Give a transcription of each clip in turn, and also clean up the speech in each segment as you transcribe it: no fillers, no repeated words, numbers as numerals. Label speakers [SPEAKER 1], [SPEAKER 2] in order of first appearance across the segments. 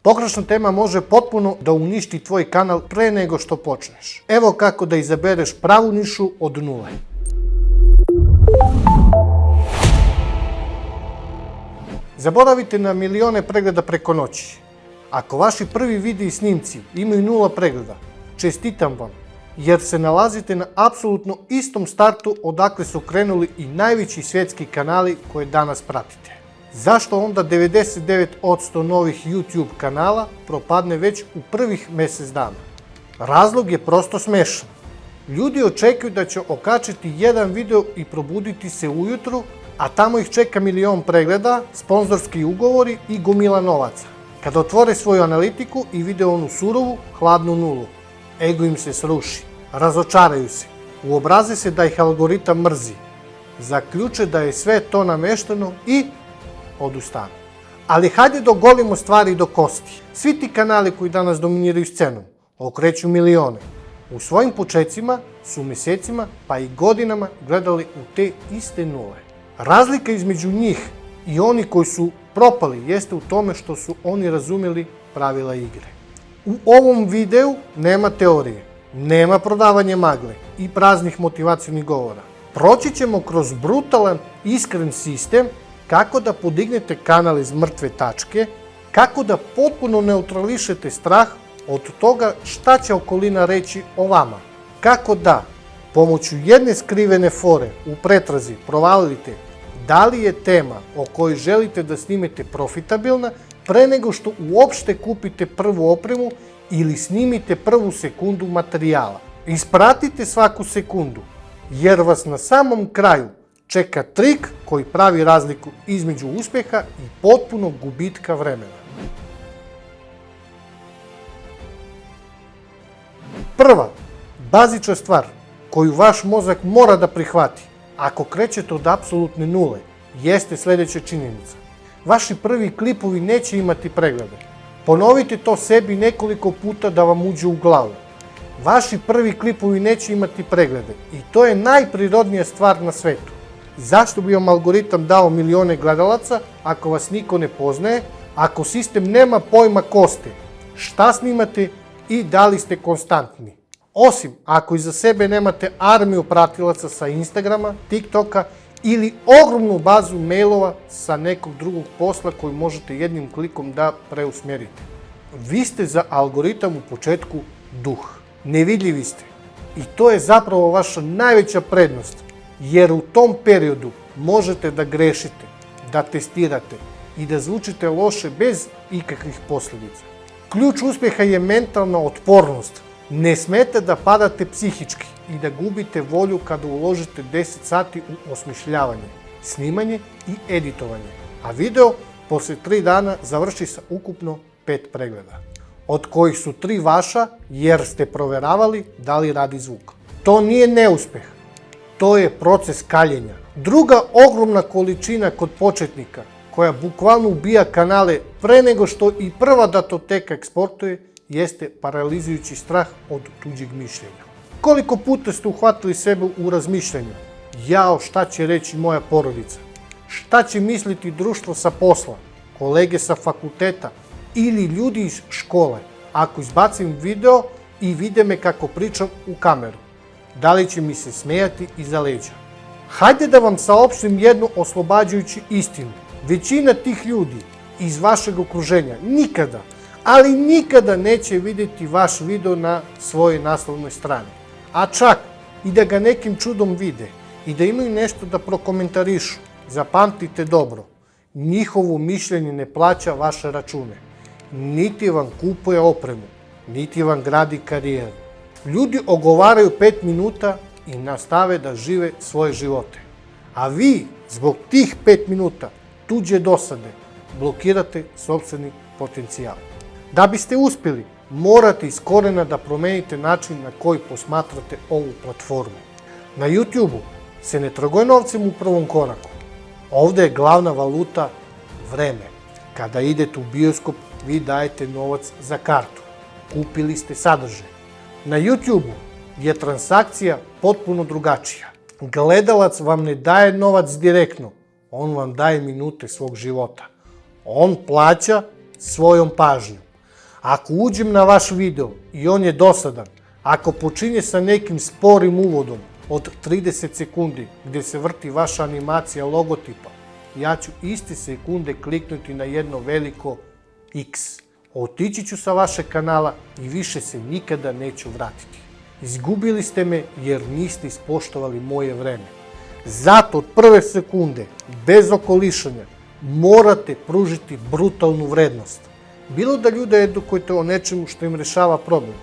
[SPEAKER 1] Pogrešna tema može potpuno da uništi tvoj kanal pre nego što počneš. Evo kako da izabereš pravu nišu od nule. Zaboravite na milione pregleda preko noći. Ako vaši prvi videi i snimci imaju 0 pregleda, čestitam vam, jer se nalazite na apsolutno istom startu odakle su krenuli i najveći svjetski kanali koje danas pratite. Zašto onda 99% novih YouTube kanala propadne već u prvih mjesec dana? Razlog je prosto smešan. Ljudi očekuju da će okačiti jedan video i probuditi se ujutru, a tamo ih čeka milion pregleda, sponzorski ugovori i gomila novaca. Kada otvore svoju analitiku i vide onu surovu, hladnu nulu, ego im se sruši, razočaraju se, uobraze se da ih algoritam mrzi, zaključe da je sve to namešteno i odustanu. Ali hajde da ogolimo stvari do kosti. Svi ti kanali koji danas dominiraju scenom, okreću milione, u svojim počecima su mjesecima pa i godinama gledali u te iste nule. Razlika između njih i oni koji su propali jeste u tome što su oni razumjeli pravila igre. U ovom videu nema teorije, nema prodavanja magle i praznih motivacijnih govora. Proći ćemo kroz brutalan, iskren sistem kako da podignete kanal iz mrtve tačke, kako da potpuno neutrališete strah od toga šta će okolina reći o vama, kako da pomoću jedne skrivene fore u pretrazi provalite da li je tema o kojoj želite da snimete profitabilna pre nego što uopšte kupite prvu opremu ili snimite prvu sekundu materijala. Ispratite svaku sekundu, jer vas na samom kraju čeka trik koji pravi razliku između uspjeha i potpunog gubitka vremena. Prva, bazična stvar koju vaš mozak mora da prihvati ako krećete od apsolutne nule, jeste sljedeća činjenica. Vaši prvi klipovi neće imati preglede. Ponovite to sebi nekoliko puta da vam uđe u glavu. Vaši prvi klipovi neće imati preglede i to je najprirodnija stvar na svetu. Zašto bi vam algoritam dao milione gledalaca ako vas niko ne poznaje, ako sistem nema pojma ko ste, šta snimate i da li ste konstantni? Osim ako iza sebe nemate armiju pratilaca sa Instagrama, TikToka ili ogromnu bazu mailova sa nekog drugog posla koji možete jednim klikom da preusmjerite. Vi ste za algoritam u početku duh. Nevidljivi ste. I to je zapravo vaša najveća prednost, jer u tom periodu možete da grešite, da testirate i da zvučite loše bez ikakvih posljedica. Ključ uspjeha je mentalna otpornost. Ne smete da padate psihički i da gubite volju kada uložite 10 sati u osmišljavanje, snimanje i editovanje, a video poslije 3 dana završi sa ukupno 5 pregleda, od kojih su 3 vaša jer ste proveravali da li radi zvuk. To nije neuspjeh, to je proces kaljenja. Druga ogromna količina kod početnika koja bukvalno ubija kanale pre nego što i prva datoteka eksportuje jeste paralizujući strah od tuđeg mišljenja. Koliko puta ste uhvatili sebe u razmišljanju? Jao, šta će reći moja porodica? Šta će misliti društvo sa posla, kolege sa fakulteta ili ljudi iz škole ako izbacim video i vide me kako pričam u kameru? Da li će mi se smijati iza leđa? Hajde da vam saopštim jednu oslobađajuću istinu. Većina tih ljudi iz vašeg okruženja nikada, ali nikada neće vidjeti vaš video na svojoj naslovnoj strani. A čak i da ga nekim čudom vide i da imaju nešto da prokomentarišu, zapamtite dobro, njihovo mišljenje ne plaća vaše račune. Niti vam kupuje opremu, niti vam gradi karijeru. Ljudi ogovaraju 5 minuta i nastave da žive svoje živote. A vi, zbog tih 5 minuta tuđe dosade, blokirate sopstveni potencijal. Da biste uspjeli, morate iz korena da promenite način na koji posmatrate ovu platformu. Na YouTube-u se ne trguje novcem u prvom koraku. Ovdje je glavna valuta vreme. Kada idete u bioskop, vi dajete novac za kartu. Kupili ste sadržaj. Na YouTube-u je transakcija potpuno drugačija. Gledalac vam ne daje novac direktno, on vam daje minute svog života. On plaća svojom pažnjom. Ako uđem na vaš video i on je dosadan, ako počinje sa nekim sporim uvodom od 30 sekundi gdje se vrti vaša animacija logotipa, ja ću iste sekunde kliknuti na jedno veliko X. Otići ću sa vašeg kanala i više se nikada neću vratiti. Izgubili ste me jer niste ispoštovali moje vreme. Zato od prve sekunde, bez okolišanja, morate pružiti brutalnu vrednost. Bilo da ljude edukujete o nečemu što im rešava problem,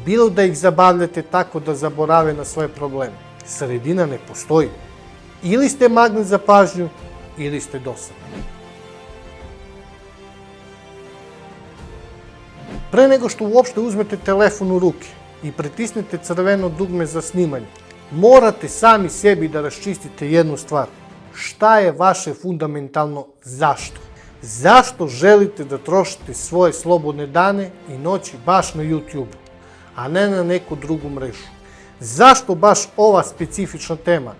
[SPEAKER 1] bilo da ih zabavljate tako da zaborave na svoje probleme. Sredina ne postoji. Ili ste magnet za pažnju, ili ste dosadni. Pre nego što uopšte uzmete telefon u ruke i pritisnete crveno dugme za snimanje, morate sami sebi da raščistite jednu stvar. Šta je vaše fundamentalno zašto? Zašto želite da trošite svoje slobodne dane i noći baš na YouTube, a ne na neku drugu mrežu? Zašto baš ova specifična tema,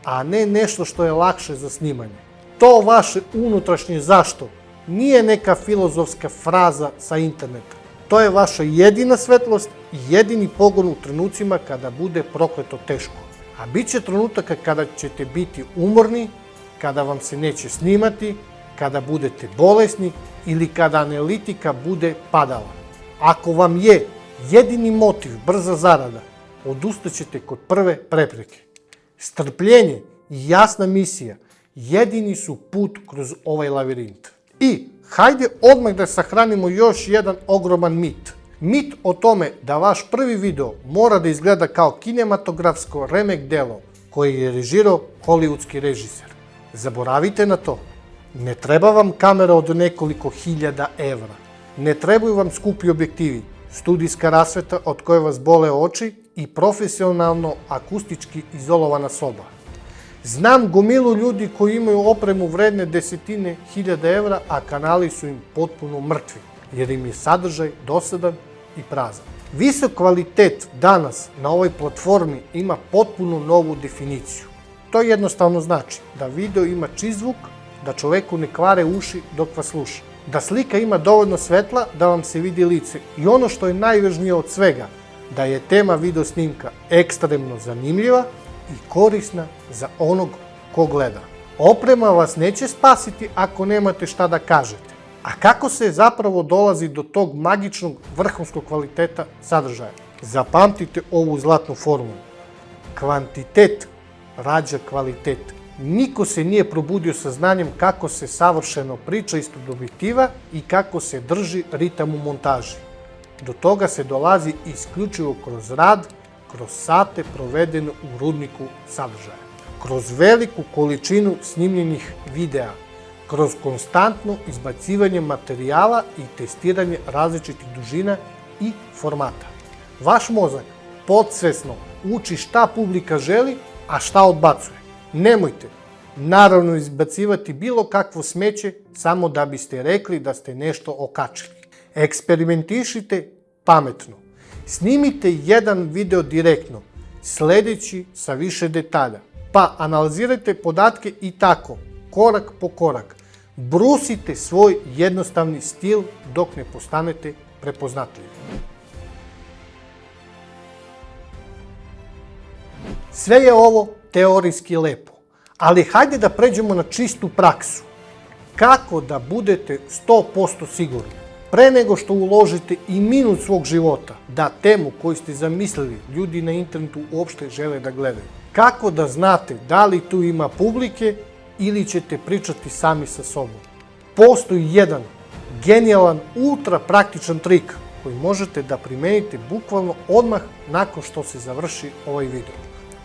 [SPEAKER 1] a ne nešto što je lakše za snimanje? To vaše unutrašnje zašto nije neka filozofska fraza sa interneta. To je vaša jedina svetlost i jedini pogon u trenucima kada bude prokleto teško. A bit će trenutaka kada ćete biti umorni, kada vam se neće snimati, kada budete bolesni ili kada analitika bude padala. Ako vam je jedini motiv brza zarada, odustaćete kod prve prepreke. Strpljenje i jasna misija jedini su put kroz ovaj lavirint. I hajde odmah da sahranimo još jedan ogroman mit. Mit o tome da vaš prvi video mora da izgleda kao kinematografsko remek delo koji je režirao hollywoodski režiser. Zaboravite na to. Ne treba vam kamera od nekoliko hiljada evra. Ne trebaju vam skupi objektivi, studijska rasveta od koje vas bole oči i profesionalno akustički izolovana soba. Znam gomilu ljudi koji imaju opremu vredne desetine hiljada evra, a kanali su im potpuno mrtvi, jer im je sadržaj dosadan i prazan. Visok kvalitet danas na ovoj platformi ima potpuno novu definiciju. To jednostavno znači da video ima čist zvuk, da čoveku ne kvare uši dok vas sluša, da slika ima dovoljno svetla da vam se vidi lice i ono što je najvažnije od svega, da je tema video snimka ekstremno zanimljiva i korisna za onog ko gleda. Oprema vas neće spasiti ako nemate šta da kažete. A kako se zapravo dolazi do tog magičnog vrhunskog kvaliteta sadržaja? Zapamtite ovu zlatnu formulu. Kvantitet rađa kvalitet. Niko se nije probudio sa znanjem kako se savršeno priča ispred objektiva i kako se drži ritam u montaži. Do toga se dolazi isključivo kroz rad, kroz sate provedene u rudniku sadržaja, kroz veliku količinu snimljenih videa, kroz konstantno izbacivanje materijala i testiranje različitih dužina i formata. Vaš mozak podsvesno uči šta publika želi, a šta odbacuje. Nemojte, naravno, izbacivati bilo kakvo smeće samo da biste rekli da ste nešto okačili. Eksperimentišite pametno. Snimite jedan video direktno, sledeći sa više detalja, pa analizirajte podatke i tako, korak po korak. Brusite svoj jednostavni stil dok ne postanete prepoznatljivi. Sve je ovo teorijski lepo, ali hajde da pređemo na čistu praksu. Kako da budete 100% sigurni, pre nego što uložite i minut svog života, da temu koju ste zamislili ljudi na internetu uopšte žele da gledaju. Kako da znate da li tu ima publike ili ćete pričati sami sa sobom. Postoji jedan genijalan, ultra praktičan trik koji možete da primenite bukvalno odmah nakon što se završi ovaj video.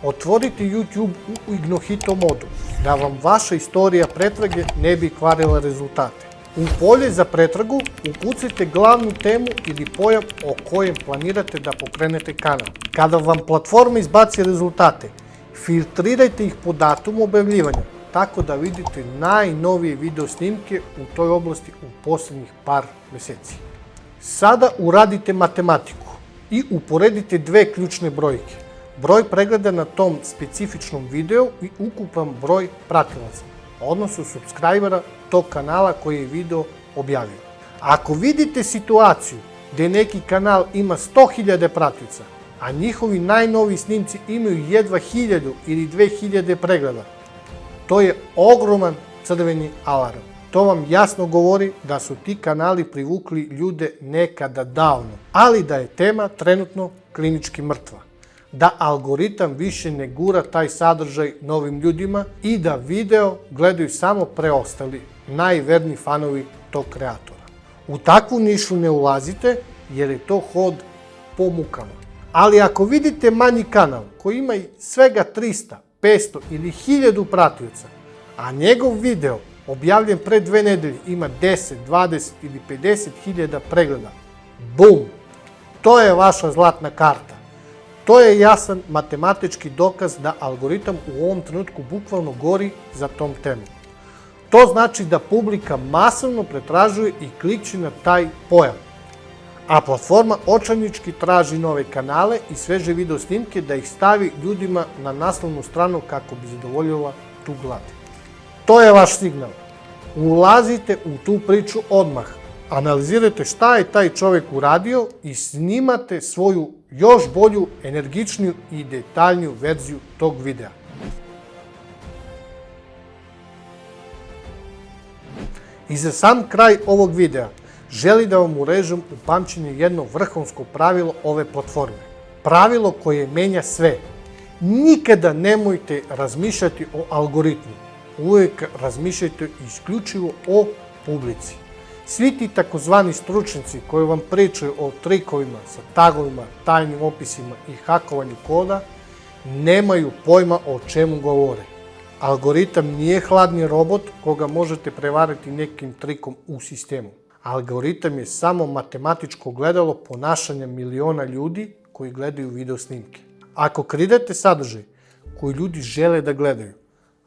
[SPEAKER 1] Otvorite YouTube u incognito modu, da vam vaša istorija pretrage ne bi kvarila rezultate. U polje za pretragu ukucajte glavnu temu ili pojam o kojem planirate da pokrenete kanal. Kada vam platforma izbaci rezultate, filtrirajte ih po datumu objavljivanja, tako da vidite najnovije video snimke u toj oblasti u poslednjih par meseci. Sada uradite matematiku i uporedite dve ključne brojke. Broj pregleda na tom specifičnom videu i ukupan broj pratilaca, odnosno subscribera tog kanala koji je video objavio. Ako vidite situaciju gde neki kanal ima 100.000 pratioca, a njihovi najnoviji snimci imaju jedva 1000 ili 2000 pregleda. To je ogroman crveni alarm. To vam jasno govori da su ti kanali privukli ljude nekada davno, ali da je tema trenutno klinički mrtva. Da algoritam više ne gura taj sadržaj novim ljudima i da video gledaju samo preostali, najverniji fanovi tog kreatora. U takvu nišu ne ulazite jer je to hod po mukama. Ali ako vidite manji kanal koji ima svega 300, 500 ili 1000 pratioca, a njegov video objavljen pre 2 nedelje ima 10, 20 ili 50.000 pregleda, bum! To je vaša zlatna karta. To je jasan matematički dokaz da algoritam u ovom trenutku bukvalno gori za tom temom. To znači da publika masovno pretražuje i klikće na taj pojam. A platforma očajnički traži nove kanale i sveže video snimke da ih stavi ljudima na naslovnu stranu kako bi zadovoljila tu glad. To je vaš signal. Ulazite u tu priču odmah. Analizirajte šta je taj čovjek uradio i snimate svoju još bolju, energičniju i detaljniju verziju tog videa. I za sam kraj ovog videa želim da vam urežem u pamćenje jedno vrhunsko pravilo ove platforme. Pravilo koje menja sve. Nikada nemojte razmišljati o algoritmu. Uvijek razmišljajte isključivo o publici. Svi ti takozvani stručnjaci koji vam pričaju o trikovima sa tagovima, tajnim opisima i hakovanju koda, nemaju pojma o čemu govore. Algoritam nije hladni robot koga možete prevariti nekim trikom u sistemu. Algoritam je samo matematičko gledalo ponašanja miliona ljudi koji gledaju video snimke. Ako kreirate sadržaj koji ljudi žele da gledaju,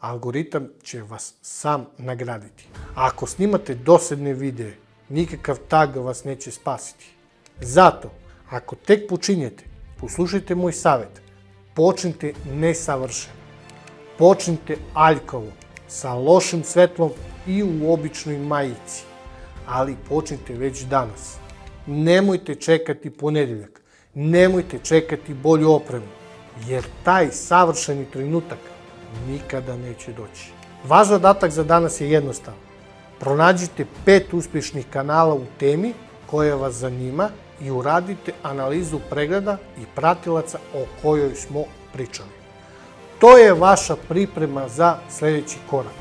[SPEAKER 1] algoritam će vas sam nagraditi. A ako snimate dosadne videe, nikakav tag vas neće spasiti. Zato, ako tek počinjete, poslušajte moj savjet. Počnite nesavršeno. Počnite aljkavo, sa lošim svetlom i u običnoj majici. Ali počnite već danas. Nemojte čekati ponedeljak. Nemojte čekati bolju opremu, jer taj savršeni trenutak nikada neće doći. Vaš zadatak za danas je jednostavan. Pronađite 5 uspješnih kanala u temi koja vas zanima i uradite analizu pregleda i pratilaca o kojoj smo pričali. To je vaša priprema za sljedeći korak.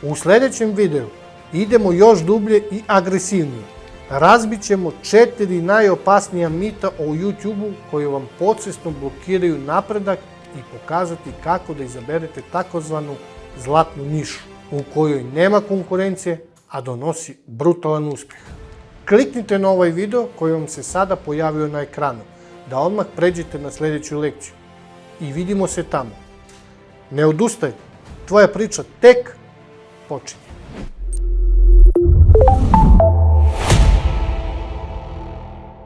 [SPEAKER 1] U sljedećem videu idemo još dublje i agresivnije. Razbit ćemo 4 najopasnija mita o YouTube-u koji vam podsvjesno blokiraju napredak i pokazati kako da izaberete takozvanu zlatnu nišu u kojoj nema konkurencije, a donosi brutalan uspjeh. Kliknite na ovaj video koji vam se sada pojavio na ekranu, da odmah pređete na sljedeću lekciju. I vidimo se tamo. Ne odustaj, tvoja priča tek počinje.